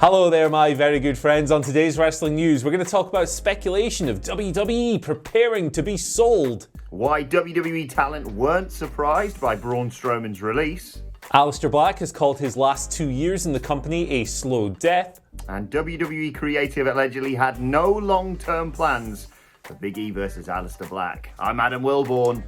Hello there, my very good friends. On today's wrestling news, we're going to talk about speculation of WWE preparing to be sold. Why WWE talent weren't surprised by Braun Strowman's release. Aleister Black has called his last 2 years in the company a slow death. And WWE creative allegedly had no long-term plans for Big E versus Aleister Black. I'm Adam Wilborn.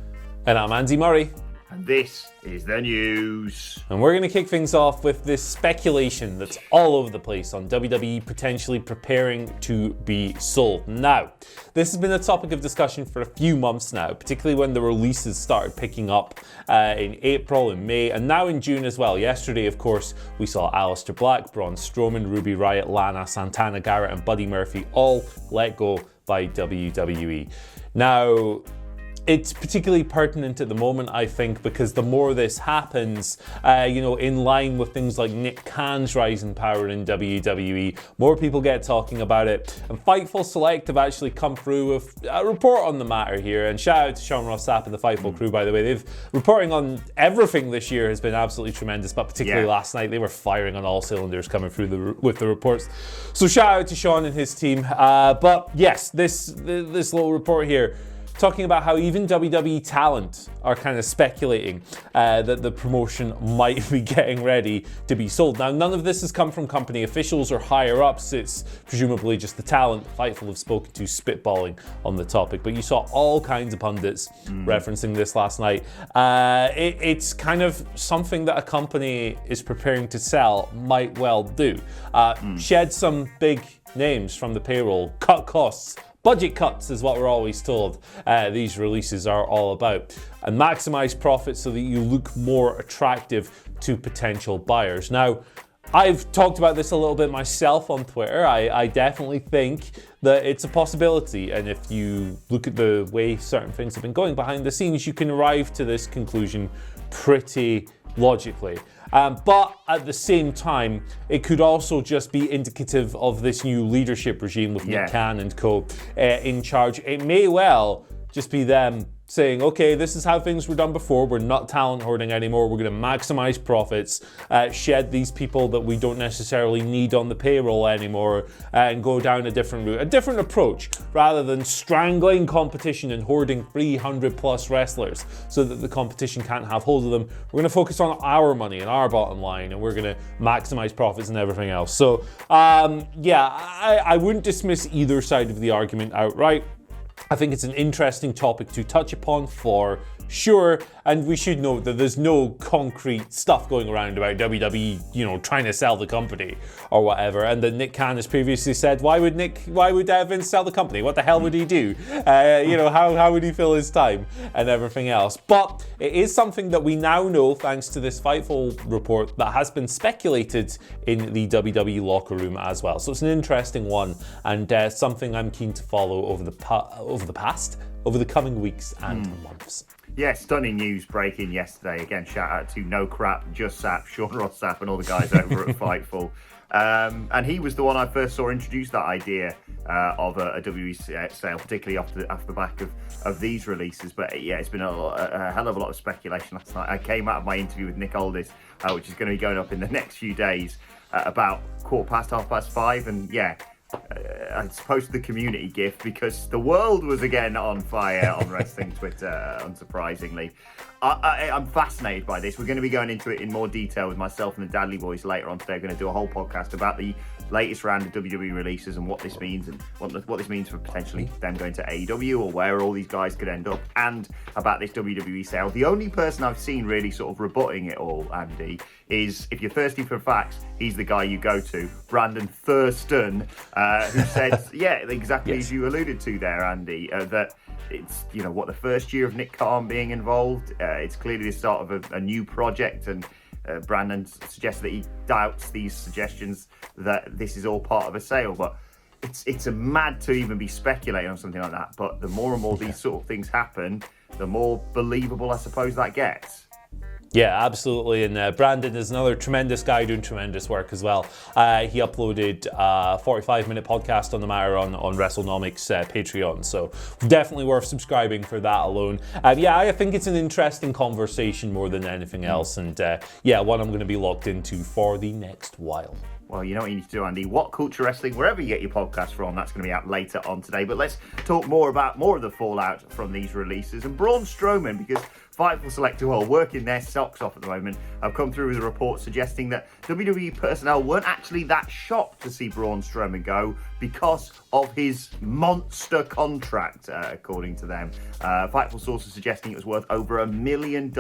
And I'm Andy Murray. And this is the news. And we're going to kick things off with this speculation that's all over the place on WWE potentially preparing to be sold. Now, this has been a topic of discussion for a few months now, particularly when the releases started picking up in April and May, and now in June as well. Yesterday, of course, we saw Aleister Black, Braun Strowman, Ruby Riott, Lana, Santana Garrett, and Buddy Murphy all let go by WWE. Now, it's particularly pertinent at the moment, I think, because the more this happens, in line with things like Nick Khan's rising power in WWE, more people get talking about it. And Fightful Select have actually come through with a report on the matter here. And shout out to Sean Ross Sapp and the Fightful crew, by the way. They've reporting on everything this year has been absolutely tremendous, but particularly last night, they were firing on all cylinders coming through with the reports. So shout out to Sean and his team. But yes, this little report here, talking about how even WWE talent are kind of speculating that the promotion might be getting ready to be sold. Now, none of this has come from company officials or higher-ups. It's presumably just the talent Fightful have spoken to spitballing on the topic. But you saw all kinds of pundits referencing this last night. It's kind of something that a company is preparing to sell might well do. Shed some big names from the payroll, cut costs. Budget cuts is what we're always told these releases are all about. And maximize profits so that you look more attractive to potential buyers. Now, I've talked about this a little bit myself on Twitter. I definitely think that it's a possibility. And if you look at the way certain things have been going behind the scenes, you can arrive to this conclusion pretty logically. But at the same time, it could also just be indicative of this new leadership regime with Nick Khan and co in charge. It may well just be them saying, okay, this is how things were done before. We're not talent hoarding anymore. We're going to maximize profits, shed these people that we don't necessarily need on the payroll anymore, and go down a different route, a different approach, rather than strangling competition and hoarding 300 plus wrestlers so that the competition can't have hold of them. We're going to focus on our money and our bottom line, and we're going to maximize profits and everything else. So, I wouldn't dismiss either side of the argument outright. I think it's an interesting topic to touch upon for sure, and we should note that there's no concrete stuff going around about WWE, trying to sell the company or whatever, and that Nick Khan has previously said, why would Vince sell the company? What the hell would he do? How would he fill his time and everything else? But it is something that we now know, thanks to this Fightful report, that has been speculated in the WWE locker room as well. So it's an interesting one, and something I'm keen to follow over the coming weeks and months. Yeah, stunning news breaking yesterday. Again, shout out to No Crap, Just Sap, Sean Ross Sapp, and all the guys over at Fightful. And he was the one I first saw introduce that idea of a WWE sale, particularly off the back of these releases. But yeah, it's been a hell of a lot of speculation last night. I came out of my interview with Nick Aldis, which is going to be going up in the next few days, about 5:15, and I posted the community GIF because the world was again on fire on wrestling Twitter, unsurprisingly. I'm fascinated by this. We're going to be going into it in more detail with myself and the Dadley Boys later on today. We're going to do a whole podcast about the latest round of WWE releases and what this means, and what this means for potentially them going to AEW or where all these guys could end up, and about this WWE sale. The only person I've seen really sort of rebutting it all, Andy, is, if you're thirsty for facts, he's the guy you go to, Brandon Thurston, who said, exactly as you alluded to there, Andy, that it's, the first year of Nick Khan being involved. It's clearly the start of a new project, and Brandon suggests that he doubts these suggestions that this is all part of a sale. But it's a mad to even be speculating on something like that. But the more and more these sort of things happen, the more believable I suppose that gets. Yeah, absolutely. And Brandon is another tremendous guy doing tremendous work as well. He uploaded a 45-minute podcast on the matter on WrestleNomics Patreon. So definitely worth subscribing for that alone. I think it's an interesting conversation more than anything else. And one I'm going to be locked into for the next while. Well, you know what you need to do, Andy. WhatCulture Wrestling, wherever you get your podcast from, that's going to be out later on today. But let's talk more of the fallout from these releases. And Braun Strowman, because Fightful Select, who are working their socks off at the moment, have come through with a report suggesting that WWE personnel weren't actually that shocked to see Braun Strowman go because of his monster contract, according to them. Fightful sources suggesting it was worth over $1 million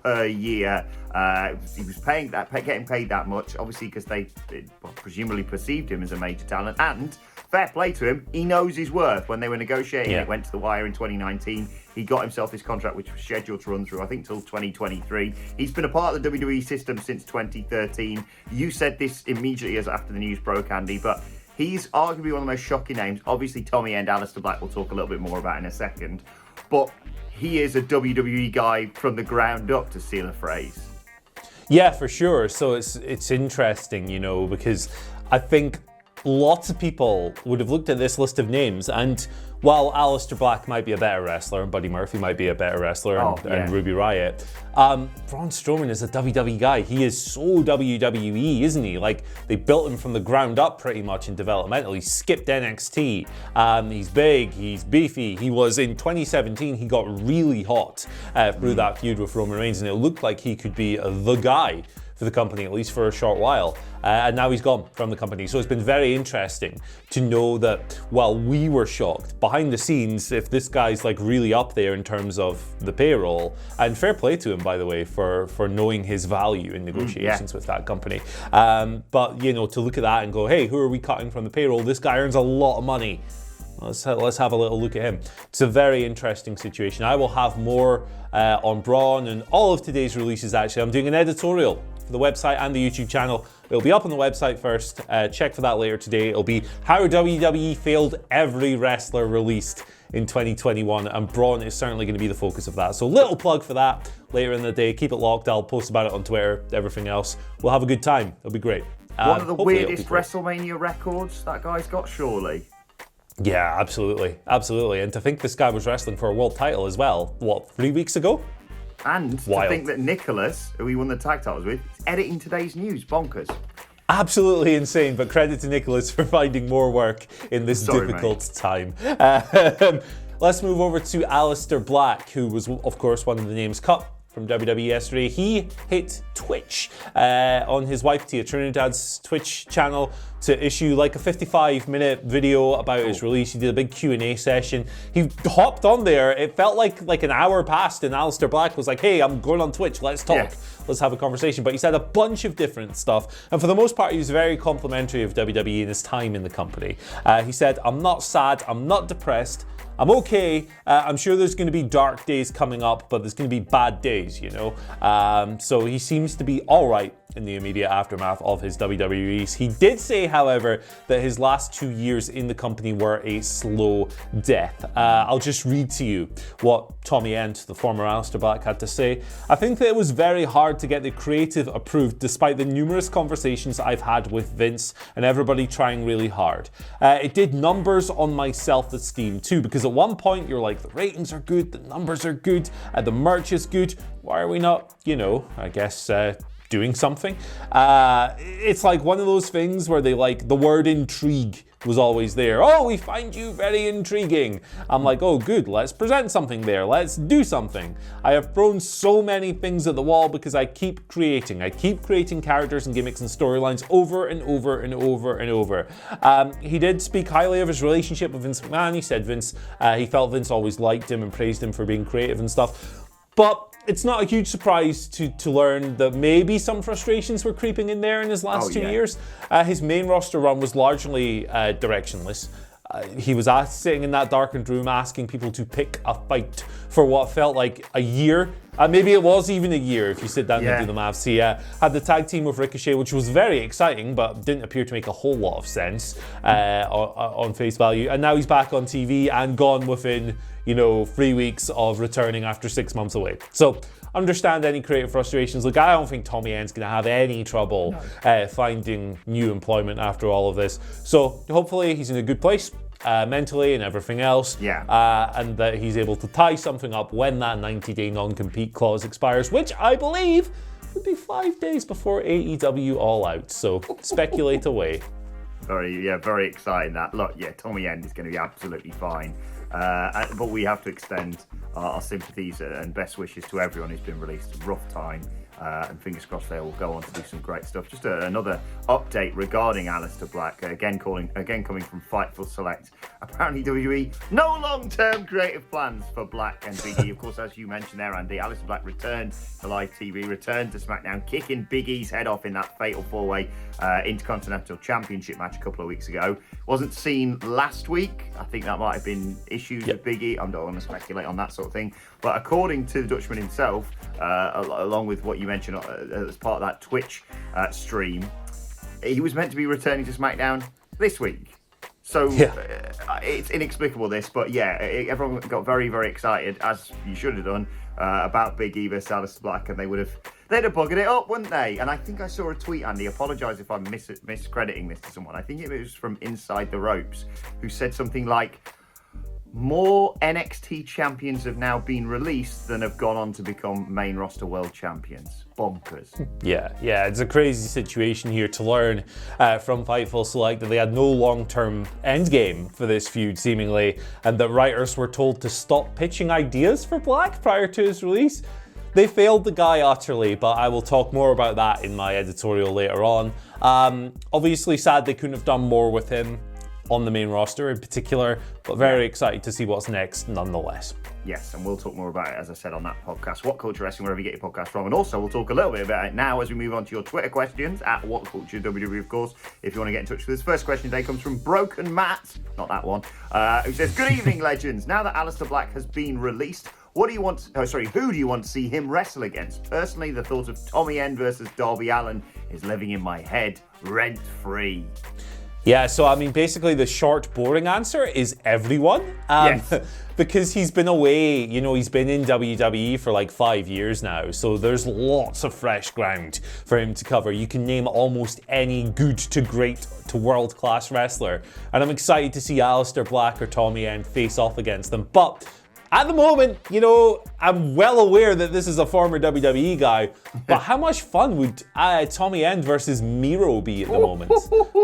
per year. He was getting paid that much, obviously because they presumably perceived him as a major talent. And fair play to him, he knows his worth. When they were negotiating, it went to the wire in 2019. He got himself this contract, which was scheduled to run through, I think, till 2023. He's been a part of the WWE system since 2013. You said this immediately as after the news broke, Andy, but he's arguably one of the most shocking names. Obviously, Tommy and Aleister Black we'll talk a little bit more about in a second. But he is a WWE guy from the ground up, to steal a phrase. Yeah, for sure. So it's interesting, because I think lots of people would have looked at this list of names, and while Aleister Black might be a better wrestler, and Buddy Murphy might be a better wrestler, and Ruby Riott, Braun Strowman is a WWE guy. He is so WWE, isn't he? Like, they built him from the ground up pretty much in developmental. He skipped NXT. He's big, he's beefy. He was, in 2017, he got really hot through that feud with Roman Reigns, and it looked like he could be the guy for the company, at least for a short while. And now he's gone from the company. So it's been very interesting to know that while we were shocked, behind the scenes, if this guy's like really up there in terms of the payroll, and fair play to him, by the way, for knowing his value in negotiations with that company. But, to look at that and go, hey, who are we cutting from the payroll? This guy earns a lot of money. Let's have a little look at him. It's a very interesting situation. I will have more on Braun and all of today's releases, actually. I'm doing an editorial for the website and the YouTube channel. It'll be up on the website first. Check for that later today. It'll be how WWE failed every wrestler released in 2021, and Braun is certainly going to be the focus of that. So little plug for that later in the day. Keep it locked. I'll post about it on Twitter, everything else. We'll have a good time. It'll be great. One of the weirdest WrestleMania records that guy's got, surely. Yeah, absolutely. And to think this guy was wrestling for a world title as well, 3 weeks ago? And Wild. To think that Nicholas, who he won the tag titles with, is editing today's news. Bonkers. Absolutely insane, but credit to Nicholas for finding more work in this difficult time. Let's move over to Aleister Black, who was, of course, one of the names cut from WWE yesterday. He hit Twitch on his wife Tia Trinidad's Twitch channel to issue like a 55-minute video about his release. He did a big Q&A session. He hopped on there. It felt like an hour passed, and Aleister Black was like, hey, I'm going on Twitch. Let's talk. Yeah. Let's have a conversation. But he said a bunch of different stuff. And for the most part, he was very complimentary of WWE and his time in the company. He said, I'm not sad. I'm not depressed. I'm okay. I'm sure there's going to be dark days coming up, but there's going to be bad days, So he seems to be all right in the immediate aftermath of his WWE release. He did say, however, that his last 2 years in the company were a slow death. I'll just read to you what Tommy Ent, the former Aleister Black, had to say. I think that it was very hard to get the creative approved despite the numerous conversations I've had with Vince and everybody trying really hard. It did numbers on my self-esteem too, because at one point you're like, the ratings are good, the numbers are good, the merch is good. Why are we not, I guess, doing something? It's like one of those things where they like the word intrigue was always there. Oh, we find you very intriguing. I'm like, oh, good, let's present something there. Let's do something. I have thrown so many things at the wall because I keep creating. I keep creating characters and gimmicks and storylines over and over and over and over. He did speak highly of his relationship with Vince McMahon. He said he felt Vince always liked him and praised him for being creative and stuff. But it's not a huge surprise to learn that maybe some frustrations were creeping in there in his last 2 years. His main roster run was largely directionless. He was sitting in that darkened room asking people to pick a fight for what felt like a year. Maybe it was even a year if you sit down and do the maths. He had the tag team with Ricochet, which was very exciting, but didn't appear to make a whole lot of sense on face value. And now he's back on TV and gone within 3 weeks of returning after 6 months away. So understand any creative frustrations. Look, I don't think Tommy End's going to have any trouble finding new employment after all of this. So hopefully he's in a good place mentally and everything else. And that he's able to tie something up when that 90-day non-compete clause expires, which I believe would be 5 days before AEW All Out. So speculate away. Very exciting that. Look, Tommy End is going to be absolutely fine. But we have to extend our sympathies and best wishes to everyone who's been released. Rough time. And fingers crossed they will go on to do some great stuff. Just another update regarding Aleister Black. Again coming from Fightful Select. Apparently WWE, no long-term creative plans for Black and Big E. Of course, as you mentioned there, Andy, Aleister Black returned to live TV, returned to SmackDown, kicking Big E's head off in that fatal four-way Intercontinental Championship match a couple of weeks ago. Wasn't seen last week. I think that might have been issues with Big E. I don't want to speculate on that sort of thing. But according to the Dutchman himself, along with what you mentioned as part of that Twitch stream, he was meant to be returning to SmackDown this week. So it's inexplicable, this, but everyone got very, very excited, as you should have done, about Big E versus Aleister Black, and they'd have buggered it up, wouldn't they? And I think I saw a tweet, Andy, apologise if I'm miscrediting this to someone, I think it was from Inside the Ropes, who said something like, more NXT champions have now been released than have gone on to become main roster world champions. Bonkers. Yeah, it's a crazy situation here to learn from Fightful Select that they had no long-term end game for this feud, seemingly, and that writers were told to stop pitching ideas for Black prior to his release. They failed the guy utterly, but I will talk more about that in my editorial later on. Obviously sad they couldn't have done more with him on the main roster in particular, but very excited to see what's next nonetheless. Yes, and we'll talk more about it, as I said, on that podcast, What Culture Wrestling, wherever you get your podcast from. And also, we'll talk a little bit about it now as we move on to your Twitter questions, at WhatCulture WWE, of course, if you want to get in touch with us. First question today comes from Broken Matt, not that one, who says, good evening, legends. Now that Aleister Black has been released, who do you want to see him wrestle against? Personally, the thought of Tommy End versus Darby Allin is living in my head rent-free. Yeah, so I mean, basically the short, boring answer is everyone. Yes. Because he's been away, he's been in WWE for like 5 years now, so there's lots of fresh ground for him to cover. You can name almost any good to great to world-class wrestler, and I'm excited to see Aleister Black or Tommy End face off against them. But at the moment, I'm well aware that this is a former WWE guy, but how much fun would Tommy End versus Miro be at the moment?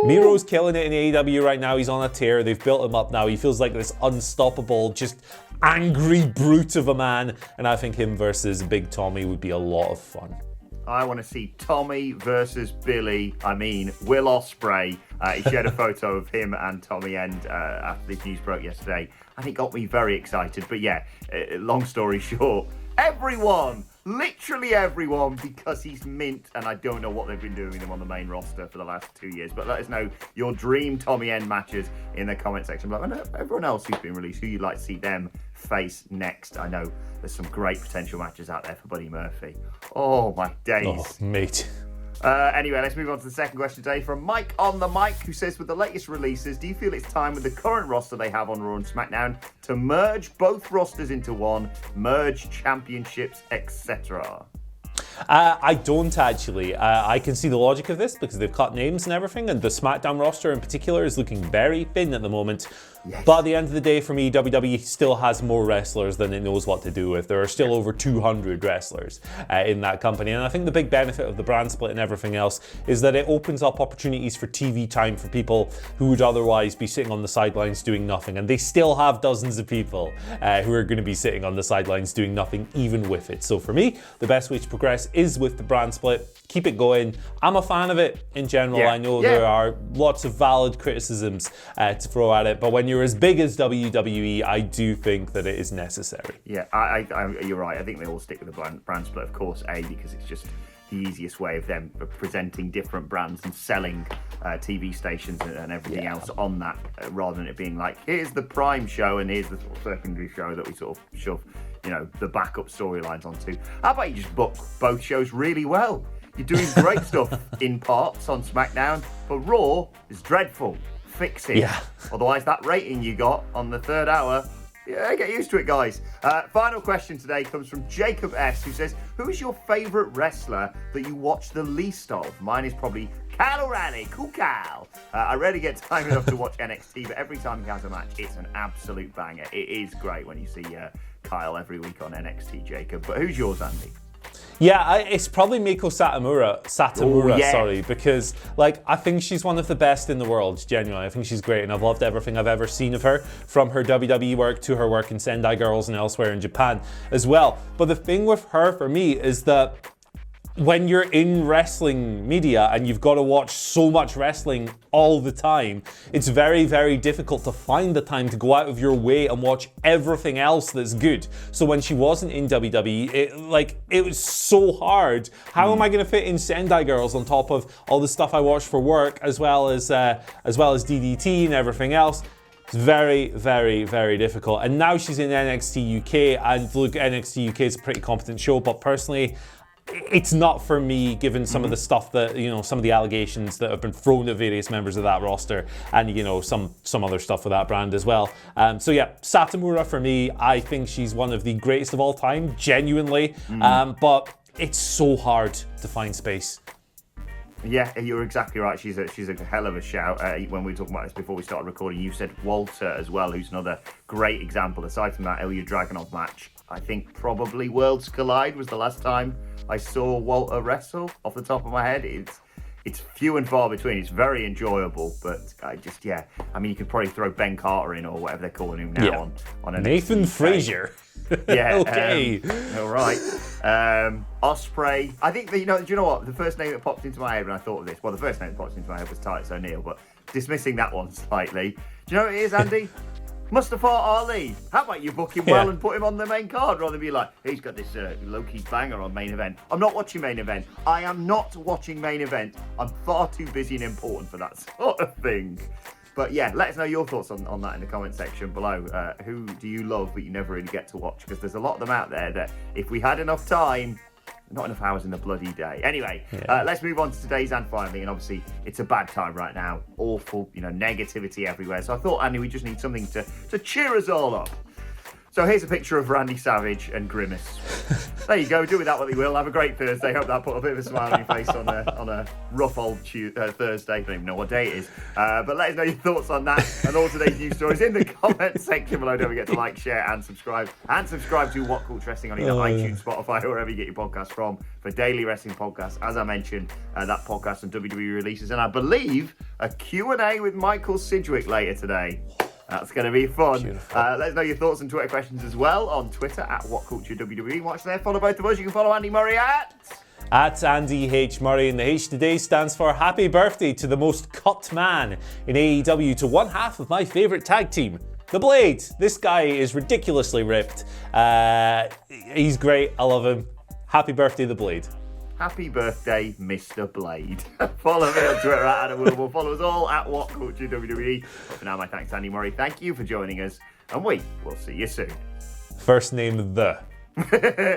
Miro's killing it in AEW right now. He's on a tear. They've built him up now. He feels like this unstoppable, just angry brute of a man, and I think him versus Big Tommy would be a lot of fun. I want to see Tommy versus Will Ospreay. He shared a photo of him and Tommy End after this news broke yesterday, and it got me very excited. But long story short, literally everyone, because he's mint, and I don't know what they've been doing with him on the main roster for the last 2 years. But let us know your dream Tommy End matches in the comment section below. And everyone else who's been released, who you'd like to see them face next. I know there's some great potential matches out there for Buddy Murphy. Oh, my days. Oh, mate. Anyway, let's move on to the second question today from Mike on the mic, who says, with the latest releases, do you feel it's time with the current roster they have on Raw and SmackDown to merge both rosters into one, merge championships, etc.? I don't actually. I can see the logic of this because they've cut names and everything, and the SmackDown roster in particular is looking very thin at the moment. Yes. But at the end of the day, for me, WWE still has more wrestlers than it knows what to do with. There are still over 200 wrestlers in that company. And I think the big benefit of the brand split and everything else is that it opens up opportunities for TV time for people who would otherwise be sitting on the sidelines doing nothing. And they still have dozens of people who are going to be sitting on the sidelines doing nothing even with it. So for me, the best way to progress is with the brand split. Keep it going. I'm a fan of it in general. I know there are lots of valid criticisms to throw at it, but when you're as big as WWE, I do think that it is necessary. Yeah, you're right. I think they all stick with the brand split, of course, because it's just the easiest way of them presenting different brands and selling TV stations and everything else on that, rather than it being like, here's the prime show and here's the sort of secondary show that we sort of shove, the backup storylines onto. How about you just book both shows really well? You're doing great stuff in parts on SmackDown, but Raw is dreadful. Fix it. Yeah. Otherwise, that rating you got on the third hour, get used to it, guys. Final question today comes from Jacob S, who says, who is your favourite wrestler that you watch the least of? Mine is probably Kyle O'Reilly. Cool Kyle. I rarely get time enough to watch NXT, but every time he has a match, it's an absolute banger. It is great when you see Kyle every week on NXT, Jacob. But who's yours, Andy? Yeah, it's probably Miko Satomura, yeah. sorry, because like I think she's one of the best in the world, genuinely. I think she's great, and I've loved everything I've ever seen of her, from her WWE work to her work in Sendai Girls and elsewhere in Japan as well. But the thing with her, for me, is that when you're in wrestling media and you've got to watch so much wrestling all the time, it's very, very difficult to find the time to go out of your way and watch everything else that's good. So when she wasn't in WWE, it was so hard. How am I going to fit in Sendai Girls on top of all the stuff I watch for work, as well as DDT and everything else? It's very, very, very difficult. And now she's in NXT UK, and look, NXT UK is a pretty competent show, but personally, it's not for me, given some of the stuff that, some of the allegations that have been thrown at various members of that roster, and, some other stuff with that brand as well. So yeah, Satomura for me, I think she's one of the greatest of all time, genuinely. But it's so hard to find space. Yeah, you're exactly right. She's a hell of a shout. When we were talking about this before we started recording, you said Walter as well, who's another great example. Aside from that Ilya Dragunov match, I think probably Worlds Collide was the last time I saw Walter wrestle off the top of my head. It's few and far between. It's very enjoyable, but you could probably throw Ben Carter in, or whatever they're calling him now, on a Nathan Frazier. Yeah. Okay. All right. Ospreay. I think do you know what? The first name that popped into my head when I thought of this, well, the first name that popped into my head was Titus O'Neil, but dismissing that one slightly. Do you know what it is, Andy? Mustafa Ali. How about you book him well and put him on the main card, rather than be like, he's got this low-key banger on main event. I'm not watching main event. I am not watching main event. I'm far too busy and important for that sort of thing. But yeah, let us know your thoughts on that in the comment section below. Who do you love but you never really get to watch? Because there's a lot of them out there that if we had enough time, not enough hours in the bloody day. Anyway, let's move on to today's and finally. And obviously, it's a bad time right now. Awful, negativity everywhere. So I thought, Andy, we just need something to cheer us all up. So here's a picture of Randy Savage and Grimace. There you go. Do with that what you will. Have a great Thursday. Hope that put a bit of a smile on your face on a rough old Thursday. I don't even know what day it is. But let us know your thoughts on that and all today's news stories in the comment section below. Don't forget to like, share, and subscribe. And subscribe to WhatCulture Wrestling on either iTunes, Spotify, or wherever you get your podcasts from for daily wrestling podcasts. As I mentioned, that podcast on WWE releases, and I believe a Q&A with Michael Sidgwick later today. That's going to be fun. Let us know your thoughts and Twitter questions as well on Twitter at WhatCultureWWE. Watch there. Follow both of us. You can follow Andy Murray at Andy H. Murray, and the H today stands for happy birthday to the most cut man in AEW, to one half of my favourite tag team, The Blade. This guy is ridiculously ripped. He's great. I love him. Happy birthday, The Blade. Happy birthday, Mr. Blade. Follow me on Twitter at Adam Wilmore. Follow us all at WhatCultureWWE. But for now, my thanks to Andy Murray. Thank you for joining us, and we will see you soon. First name, The.